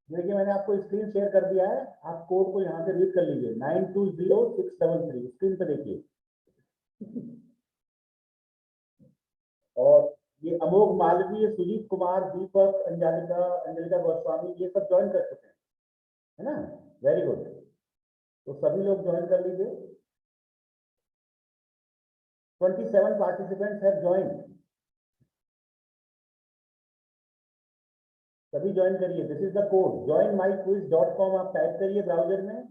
देखिए मैंने आपको स्क्रीन शेयर कर दिया है, आप कोड को यहाँ से रीड कर लीजिए, 920633 स्क्रीन पे देखिए। और ये अमोघ मालवीय, सुजीत कुमार, दीपक, अंजलिका गोस्वामी, ये सब ज्वाइन कर चुके हैं, है ना? Very good. तो सभी लोग ज्वाइन कर लीजिए। 27 पार्टिसिपेंट्स हैव ज्वाइंड। सभी ज्वाइन करिए। This is the code joinmyquiz.com, आप टाइप करिए ब्राउजर में,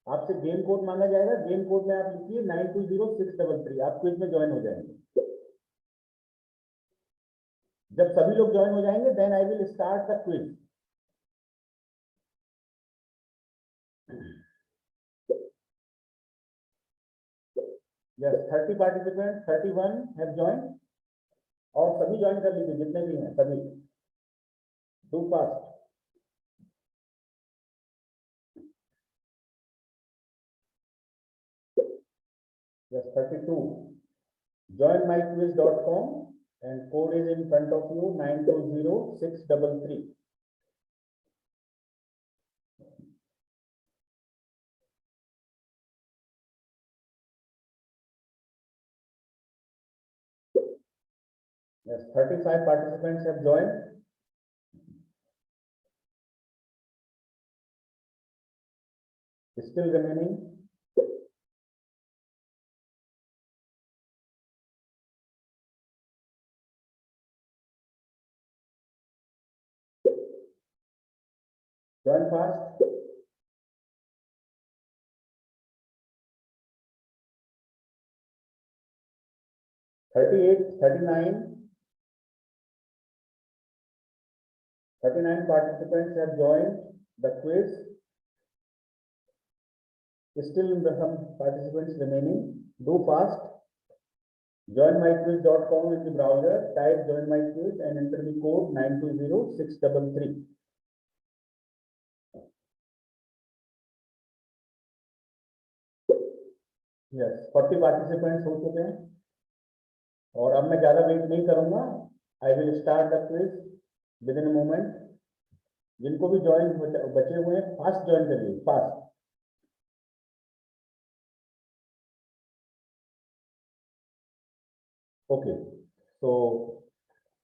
आपसे गेम कोड मांगा जाएगा, गेम कोड में आप लिखिए 920633, आप क्विज में ज्वाइन हो जाएंगे। जब सभी लोग ज्वाइन हो जाएंगे then I will start the quiz. Yes, 30 participant, 31 have join, और सभी ज्वाइन कर लीजिए जितने भी हैं सभी, do fast. Yes, 32, joinmyquiz.com and code is in front of you, 920633. Yes, 35 participants have joined. Still remaining. Join fast. Thirty-nine participants have joined the quiz. Still some participants remaining. Do fast. Joinmyquiz.com in the browser. Type joinmyquiz and enter the code 920633. Yes, 40 participants हो चुके हैं, और अब मैं ज्यादा wait नहीं करूंगा। आई will start the quiz with in a moment. जिनको भी ज्वाइन बचे हुए हैं फास्ट ज्वाइन करिए, fast. Okay, so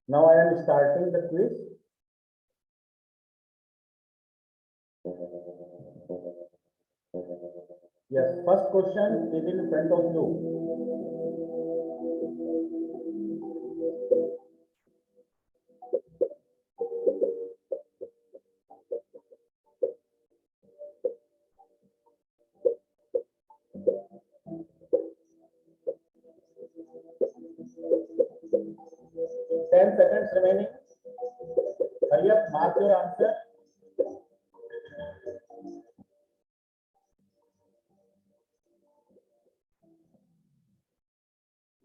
now I am starting the quiz. Yes, first question is in front of you. 10 seconds remaining. Hurry up, mark your answer.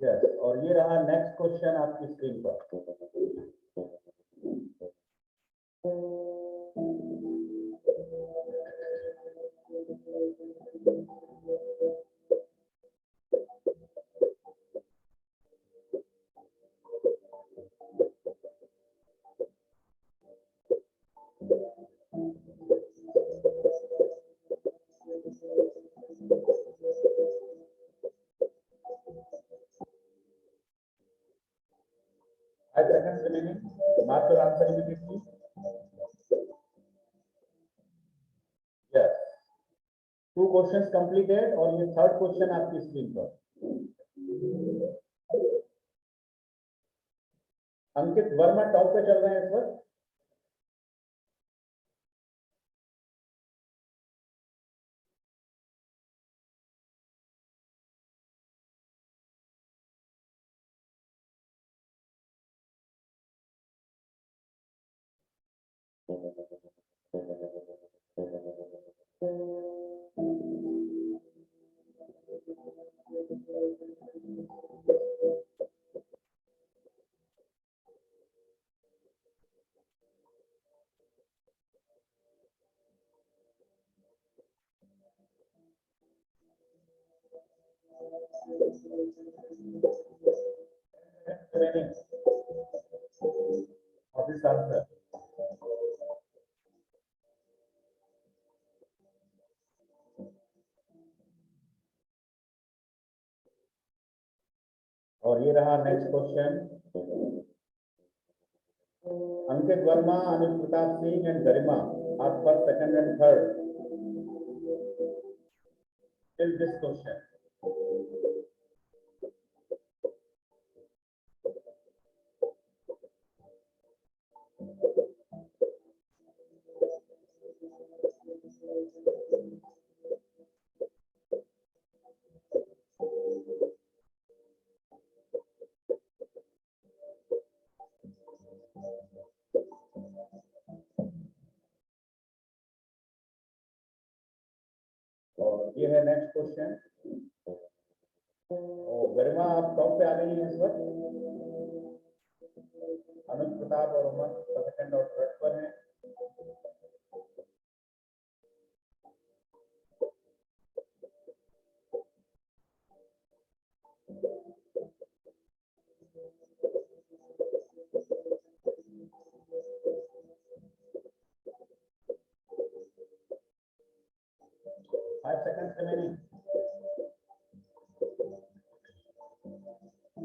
Yes, और ये रहा next question आपकी स्क्रीन पर। Five seconds remaining. Mark your answer immediately. Yes. 2 questions completed और ये third question आपकी screen पर। अंकित Verma top पे चल रहे हैं इस वक्त। Of this answer. और ये रहा next question. Ankit Verma, Anil Pratap Singh and Garima are first, second and third in this question. और ये है नेक्स्ट क्वेश्चन. गरिमा आप टॉप पे आ गई हैं इस वक्त. अनुज प्रताप और उमर सेकंड और थर्ड पर हैं. फाइव सेकंड्स रिमेनिंग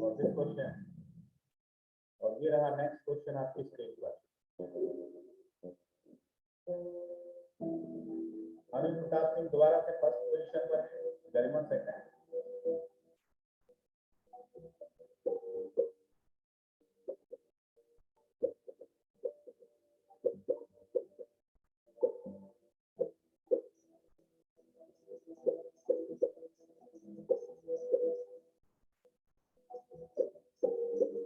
और दिस क्वेश्चन. और ये रहा नेक्स्ट क्वेश्चन आपकी स्क्रीन पर. अनुज प्रताप सिंह दोबारा से फर्स्ट पोजीशन पर है, गरिमा सेकंड.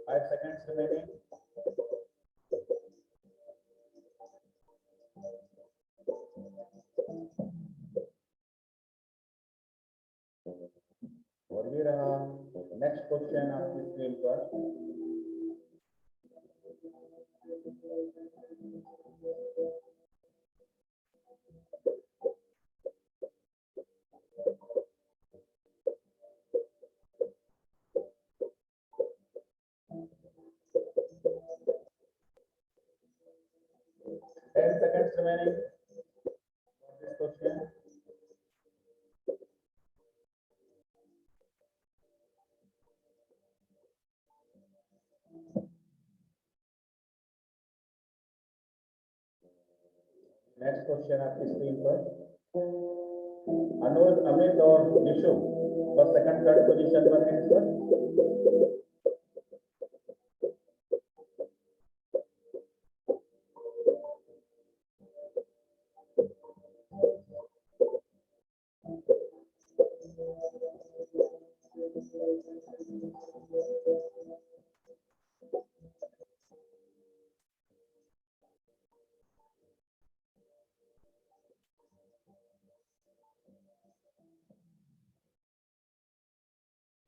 Five seconds remaining. और ये रहा नेक्स्ट क्वेश्चन आपकी स्क्रीन पर. Ten seconds remaining for this question. Next question आपकी स्क्रीन पर. अनुज, अमित और निशु बस सेकंड थर्ड पोजीशन पर हैं इस वक्त.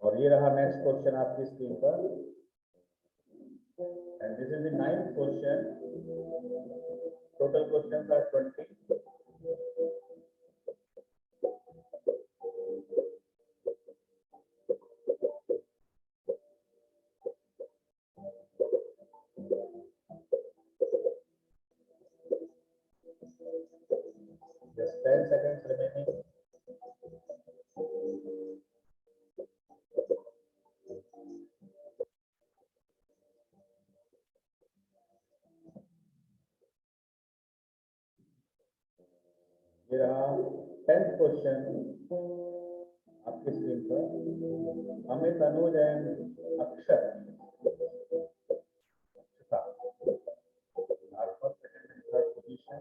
और ये रहा नेक्स्ट क्वेश्चन आपकी स्क्रीन पर. And this is the ninth question. Total questions are 20. Just 10 seconds remaining. ये रहा 10th क्वेश्चन आपकी स्क्रीन पर. अमित, अनुज एंड अक्षर are first, second and third position.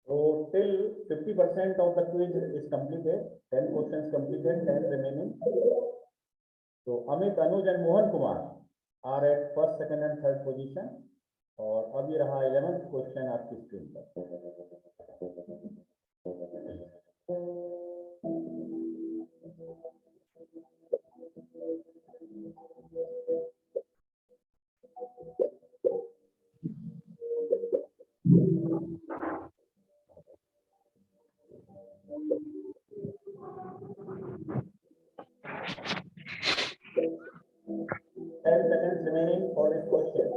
So till 50% of the quiz is completed. 10 questions completed, 10 remaining. So Amit, Anuj and Mohan Kumar are at first, second and third position. और अब ये रहा 11th question आपकी screen पर. 10 seconds remaining for this question.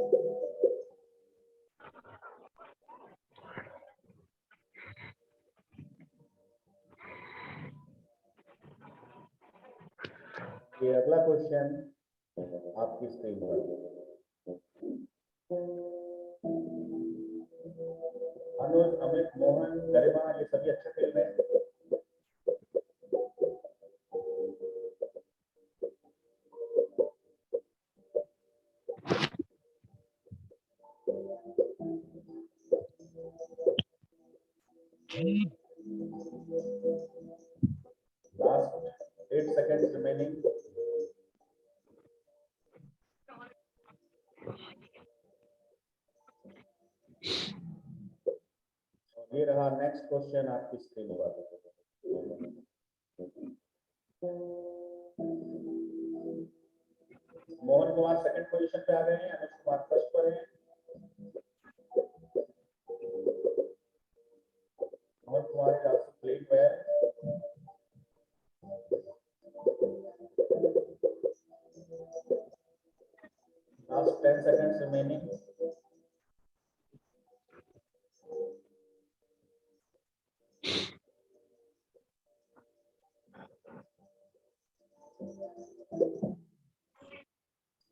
ये अगला question आपकी screen पर। अनुज, अमित, मोहन, गरिमा, ये सभी अच्छे खेल रहे हैं। Last 8 seconds remaining. ये रहा नेक्स्ट क्वेश्चन आपकी स्क्रीन पर। मोहन कुमार सेकंड पोजीशन पे आ गए हैं, अनुज कुमार फर्स्ट पर हैं। Mohan Kumar is also playing well. Last 10 seconds remaining.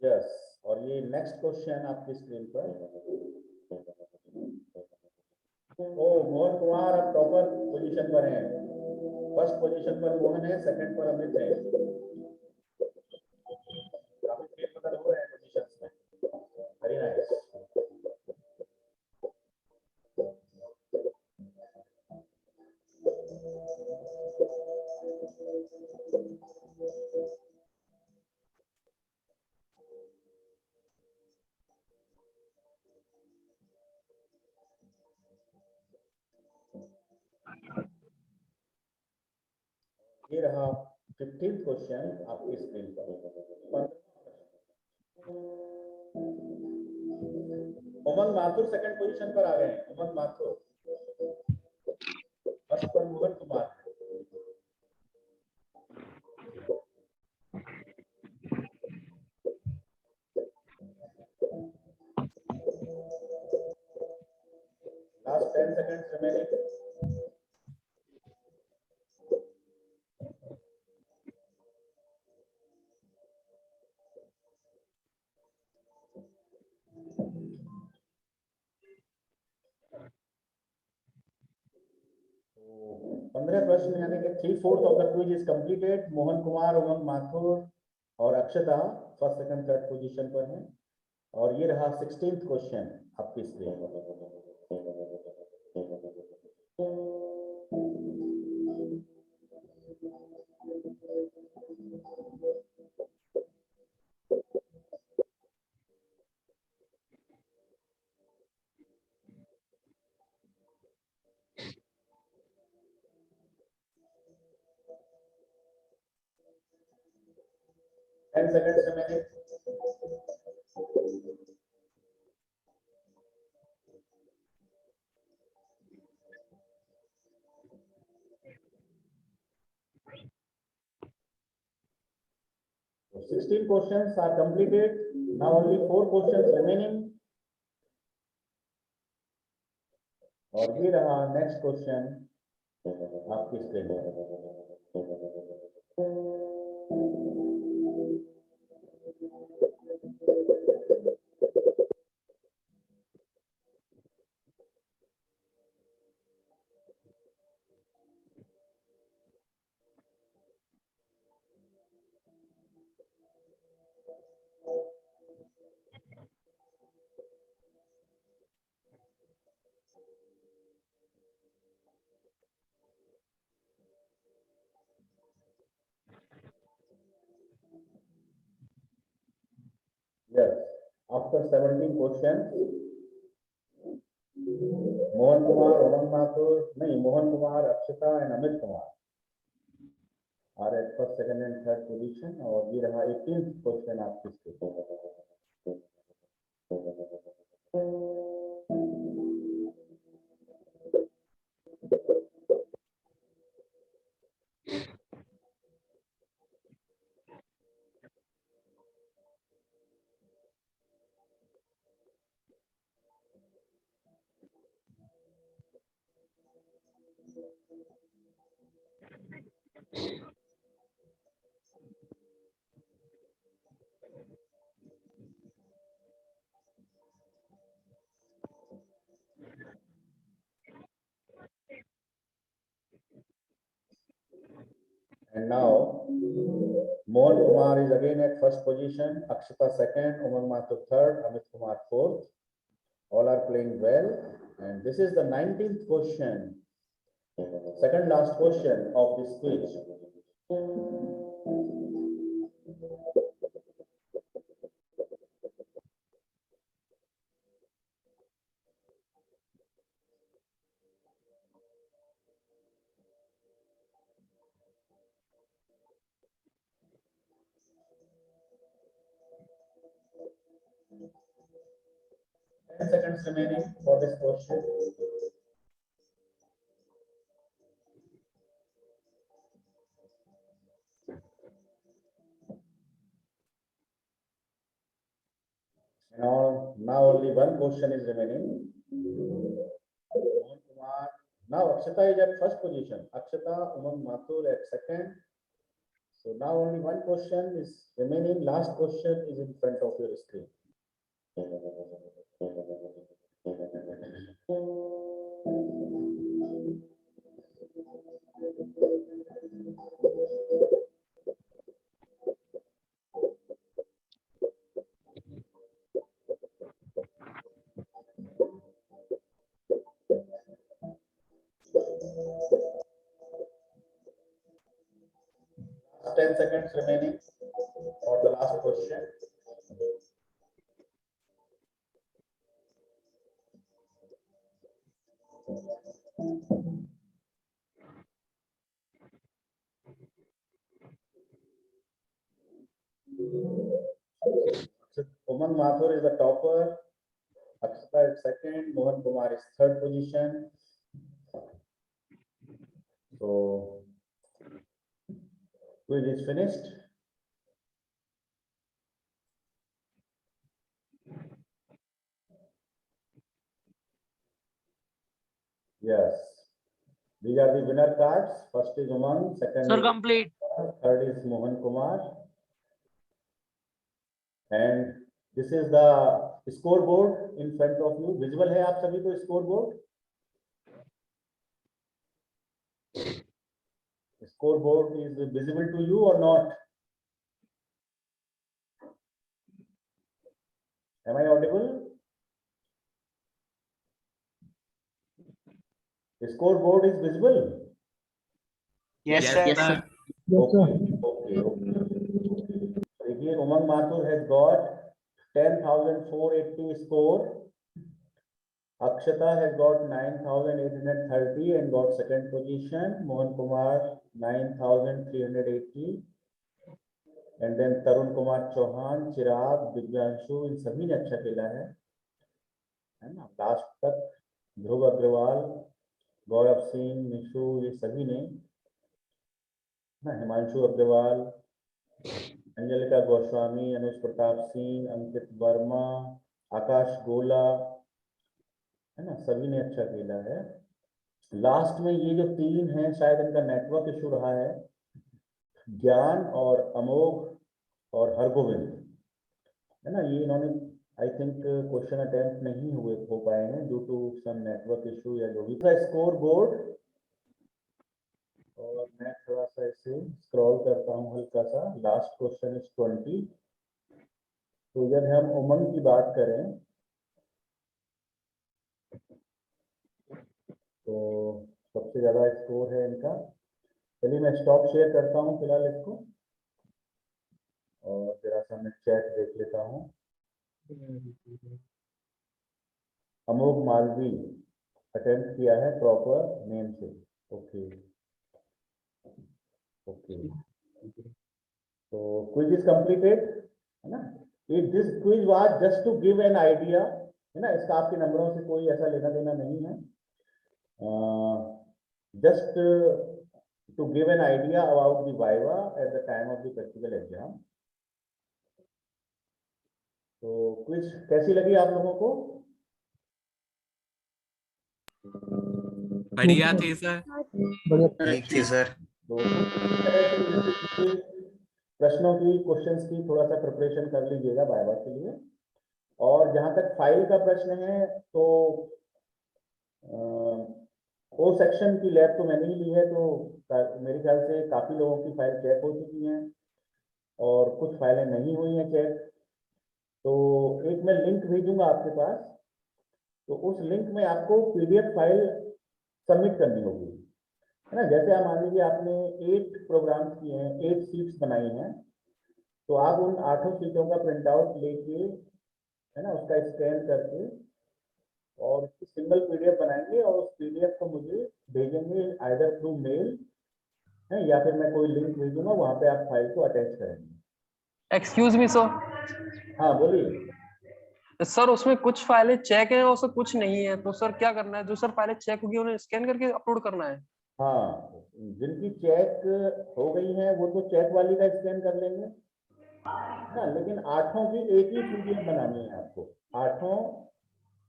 Yes, और ये नेक्स्ट क्वेश्चन आपकी स्क्रीन पर। ओ, मोहन कुमार अब टॉपर पोजीशन पर हैं। फर्स्ट पोजीशन पर मोहन है, सेकंड पर अमित है। काफी फेर बदल हो रहे हैं पोजीशंस में। Very nice. ये रहा 15th क्वेश्चन आपकी स्क्रीन पर। उमंग माथुर सेकंड पोजीशन पर आ गए हैं। उमंग माथुर फर्स्ट पर Mohan Kumar. Last 10 seconds remaining. तो 15 प्रश्न यानी कि 3/4 of the quiz is completed. Mohan Kumar, Umang Mathur और Akshata first second third position पर हैं। और ये रहा 16th क्वेश्चन आपकी स्क्रीन पर। 10 seconds remaining. So 16 questions are completed. Now only 4 questions remaining. और ये रहा नेक्स्ट क्वेश्चन आपकी स्क्रीन पर। Yes, after 17 questions, Mohan Kumar, Umang Mathur, Mohan Kumar, Akshita and Amit Kumar are at first, second and third position. और ये रहा 18th question आपकी screen पर। And now Mohan Kumar is again at first position, Akshita second, Umang Mathur third, Amit Kumar fourth. All are playing well. And this is the 19th question, second last question of this quiz. 10 seconds remaining for this question. Now only one question is remaining. Mohan Kumar. Now Akshita is at first position. Akshita, Umang Mathur at second. So now only one question is remaining. Last question is in front of your screen. 10 seconds remaining for the last question. Umang Mathur is the topper. Akshita is second. Mohan Kumar is third position. So quiz is finished. Yes. These are the winner cards. First is Umang, second Sir, is complete. third is Mohan Kumar. And this is the scoreboard in front of you. Visible है आप सभी को scoreboard? Scoreboard is visible to you or not? Am I audible? The scoreboard is visible? Yes, sir. Yes, sir. Okay. Again, Umang Mathur has got 10,480 score. Akshata has got 9,830 and got second position. Mohan Kumar 9,380. And then Tarun Kumar Chauhan, Chirag, Divyanshu, इन सभी ने अच्छा खेला है ना? Last तक ध्रुव अग्रवाल, गौरव सिंह, निशु, ये सभी ने ना, हिमांशु अग्रवाल, अंजलिका गोस्वामी, अनुज प्रताप सिंह, अंकित वर्मा, आकाश गोला, है ना, सभी ने अच्छा खेला है। लास्ट में ये जो तीन हैं शायद इनका नेटवर्क इशू रहा है, ज्ञान और अमोघ और हरगोविंद, है ना, ये इन्होंने आई थिंक क्वेश्चन अटेम्प्ट नहीं हो पाए हैं due to some network issue या जो भी। स्कोर बोर्ड, और मैं थोड़ा सा इसे स्क्रॉल करता हूँ हल्का सा। Last question is 20। तो जब हम उमंग की बात करें तो सबसे ज्यादा स्कोर है इनका। चलिए मैं स्टॉप शेयर करता हूँ फिलहाल इसको, और जरा सा मैं चैट देख लेता हूँ। अमोघ मालवी अटेम्प्ट किया है प्रॉपर नेम से। ओके ओके, तो क्विज इज कंप्लीटेड, है ना। If this quiz was just to give an idea, है ना, इसका आपके नंबरों से कोई ऐसा लेना देना नहीं है। Just to give an idea about the viva at the time of the practical exam. तो क्विज कैसी लगी आप लोगों को? बढ़िया थी सर। ठीक थी सर। तो प्रश्नों की, क्वेश्चंस की थोड़ा सा प्रिपरेशन कर लीजिएगा वाइवा के लिए। और जहां तक फाइल का प्रश्न है तो ओ सेक्शन की लैब तो मैंने ही ली है, तो मेरे ख्याल से काफ़ी लोगों की फाइल चेक हो चुकी हैं और कुछ फाइलें नहीं हुई हैं चेक। तो एक मैं लिंक भेजूंगा आपके पास, तो उस लिंक में आपको पीडीएफ फाइल सबमिट करनी होगी, है ना। जैसे आप मान लीजिए आपने 8 प्रोग्राम्स किए हैं, 8 सीट्स बनाई हैं, तो आप उन 8 सीटों का प्रिंट आउट लेके, है ना, उसका स्कैन करके और उसकी सिंगल पीडीएफ बनाएंगे और उस पीडीएफ को मुझे भेजेंगे आइदर थ्रू मेल है, या फिर मैं कोई लिंक भेजूंगा, वहां पे आप फाइल को अटैच करेंगे। एक्सक्यूज मी सर, हाँ बोलिए। सर उसमें कुछ फाइलें चेक हैं और सर कुछ नहीं है, तो सर क्या करना है? जो सर फाइलें चेक होगी उन्हें स्कैन करके अपलोड करना है। हाँ, जिनकी चेक हो गई है वो तो चेक वाली का स्कैन कर लेंगे, हाँ, लेकिन 8 की एक ही पीडीएफ बनानी है आपको। 8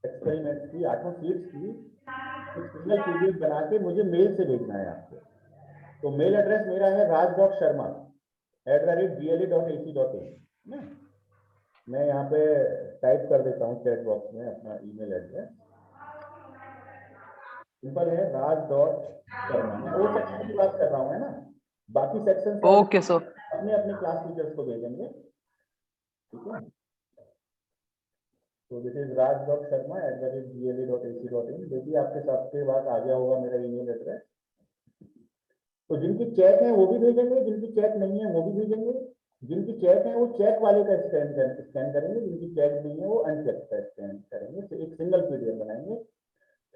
एक्सपेरिमेंट्स की, 8 सीट्स की एक सिंगल पीडीएफ बना के मुझे मेल से भेजना है आपको। तो मेल एड्रेस मेरा है raj.sharma@gla.ac.in ना। मैं यहाँ पे टाइप कर देता हूँ चैट बॉक्स में अपना ईमेल एड्रेस। सिंपल है, raj.sharma। मैं वो सेक्शन की बात कर रहा हूँ, है ना। बाकी सेक्शन ओके सर। अपने अपने क्लास टीचर्स को भेजेंगे, ठीक है। तो दिस इज raj.sharma@gla.ac.in। देखिए आपके सबके बाद आ गया होगा मेरा ईमेल एड्रेस। तो जिनकी चेक है वो भी भेजेंगे, जिनकी चेक नहीं है वो भी भेजेंगे। जिनकी चेक है वो चेक वाले का स्कैन करेंगे, जिनकी चेक नहीं है वो अनचेक का स्कैन करेंगे, तो एक सिंगल पीडीएफ बनाएंगे।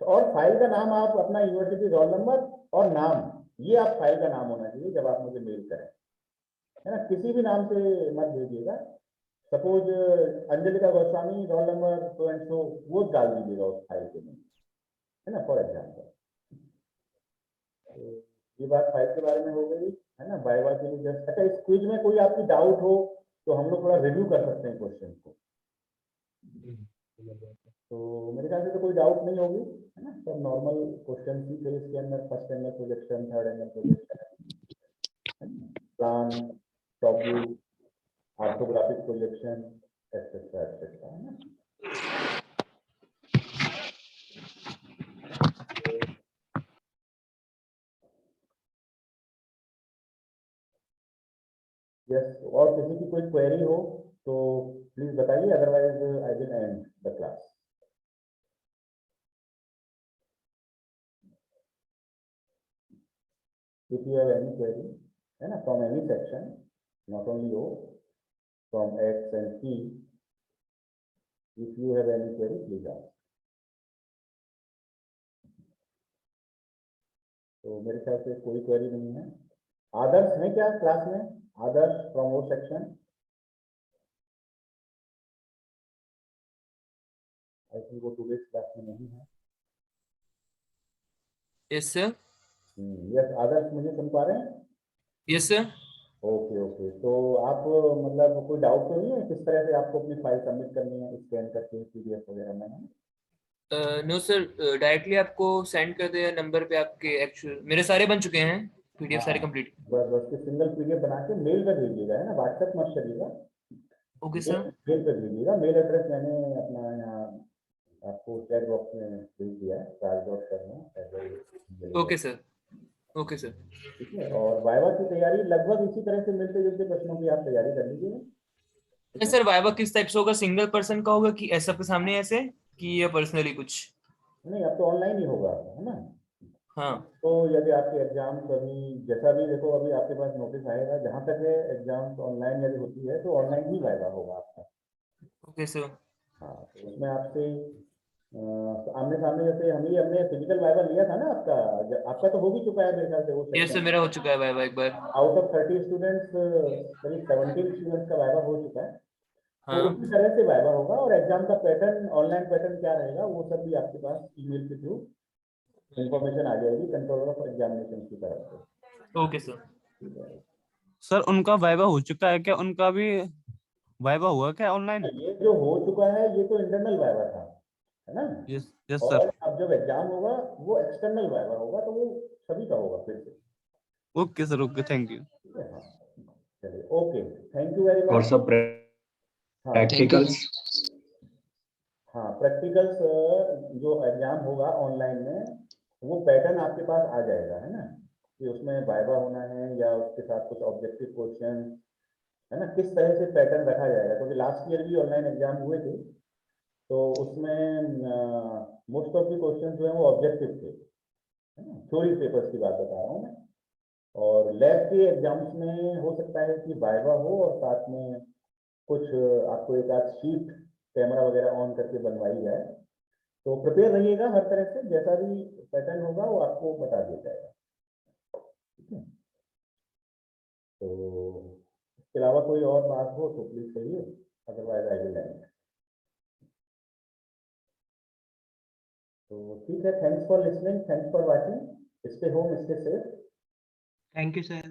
और फाइल का नाम आप अपना यूनिवर्सिटी रोल नंबर और नाम, ये आप फाइल का नाम होना चाहिए जब आप मुझे मेल करें, है ना। किसी भी नाम से मत भेजिएगा। Suppose Anjalika Goswami roll number so and so, वो डाल दीजिएगा उस फाइल के में, है ना, फॉर एग्जाम्पल। ये बात फाइल के बारे में हो गई, है ना। वाइवा के लिए जस्ट, अच्छा इस क्विज में कोई आपकी डाउट हो तो हम लोग थोड़ा रिव्यू कर सकते हैं क्वेश्चन को। तो मेरे ख्याल से तो कोई डाउट नहीं होगी, है ना। सब नॉर्मल क्वेश्चन ही थे इसके अंदर। First angle projection, third angle projection, plan, top view, orthographic projection, etcetera etcetera, है ना। यस, और किसी की कोई क्वेरी हो तो प्लीज बताइए, otherwise I will and the class. If you have any query, है ना, from any section, not only O, from X and T, if you have any query, please ask. तो मेरे ख्याल से कोई क्वेरी नहीं है। आदर्श है क्या क्लास में? आदर्श फ्रॉम वो सेक्शन? आई थिंक वो टुडेज क्लास में नहीं है। Yes sir. यस आदर्श, मुझे सुन पा रहे हैं? Yes sir. ओके ओके, तो आप मतलब कोई डाउट तो नहीं है किस तरह से आपको अपनी फाइल सबमिट करनी है स्कैन करके पीडीएफ वगैरह में? नो सर, डायरेक्टली आपको सेंड कर दिया नंबर पे आपके। एक्चुअल मेरे सारे बन चुके हैं, पीडीएफ सारे कंप्लीट। बस बस के सिंगल पीडीएफ बना के मेल कर भेजिएगा, है ना, व्हाट्सएप मत करिएगा, ओके सर। मेल कर दीजिएगा। मेल एड्रेस मैंने अपना यहाँ आपको चैट बॉक्स में भेज दिया है, raj.sharma@gmail.com। Okay sir. Okay sir. ठीक है, और वाइवा की तैयारी लगभग इसी तरह से मिलते जुलते प्रश्नों की आप तैयारी कर लीजिए, ठीक है। सर वाइवा किस टाइप से होगा? सिंगल पर्सन का होगा कि ऐसा सबके सामने ऐसे, कि या पर्सनली कुछ? नहीं, अब तो ऑनलाइन ही होगा, है ना। हाँ। तो यदि आपके एग्जाम कभी, जैसा भी देखो अभी आपके पास नोटिस आएगा, जहाँ तक है एग्जाम ऑनलाइन यदि होती है तो ऑनलाइन ही वाइवा होगा आपका। Okay sir. हाँ, तो उसमें आपसे आमने सामने, जैसे हमने फिजिकल वाइवा लिया था ना आपका, आपका तो हो भी चुका है मेरे ख्याल से वो यस सर, सेक्शन। मेरा हो चुका है वाइवा एक बार। आउट ऑफ 30 स्टूडेंट्स करीब 17 स्टूडेंट्स का वाइवा हो चुका है। तो हाँ। उसी तरह से वाइवा होगा, और एग्जाम का पैटर्न, ऑनलाइन पैटर्न क्या रहेगा वो सब भी आपके पास ईमेल के थ्रू इंफॉर्मेशन आ जाएगी कंट्रोलर ऑफ एग्जामिनेशन की तरफ से। Okay sir. ठीक है, सर उनका वाइवा हो चुका है क्या? उनका भी वाइवा हुआ क्या ऑनलाइन? ये जो हो चुका है ये तो इंटरनल वाइवा था, है ना। यस यस और सर। अब जब एग्जाम होगा वो एक्सटर्नल वाइवा होगा, तो वो सभी का होगा फिर से। Okay sir, okay, thank you. ठीक है, हाँ, चलिए, ओके, थैंक यू वेरी और मच। सब हाँ प्रैक्टिकल्स? हाँ, प्रैक्टिकल्स जो एग्जाम होगा ऑनलाइन में, वो पैटर्न आपके पास आ जाएगा, है ना, कि उसमें वाइवा होना है या उसके साथ कुछ ऑब्जेक्टिव क्वेश्चन, है ना, किस तरह से पैटर्न रखा जाएगा। क्योंकि लास्ट ईयर भी ऑनलाइन एग्जाम हुए थे, तो उसमें मोस्ट ऑफ द क्वेश्चन जो है वो ऑब्जेक्टिव थे, है ना, थ्योरी पेपर्स की बात बता रहा हूँ मैं। और लैब के एग्जाम्स में हो सकता है कि वाइवा हो और साथ में कुछ आपको एक आध शीट कैमरा वगैरह ऑन करके बनवाई जाए। तो प्रिपेयर रहिएगा हर तरह से, जैसा भी पैटर्न होगा वो आपको बता दिया जाएगा, ठीक है। तो इसके अलावा कोई और बात हो तो प्लीज कहिए, अदरवाइज आई विल एंड। तो ठीक है, thanks for listening, thanks for watching, stay home, stay safe. Thank you sir.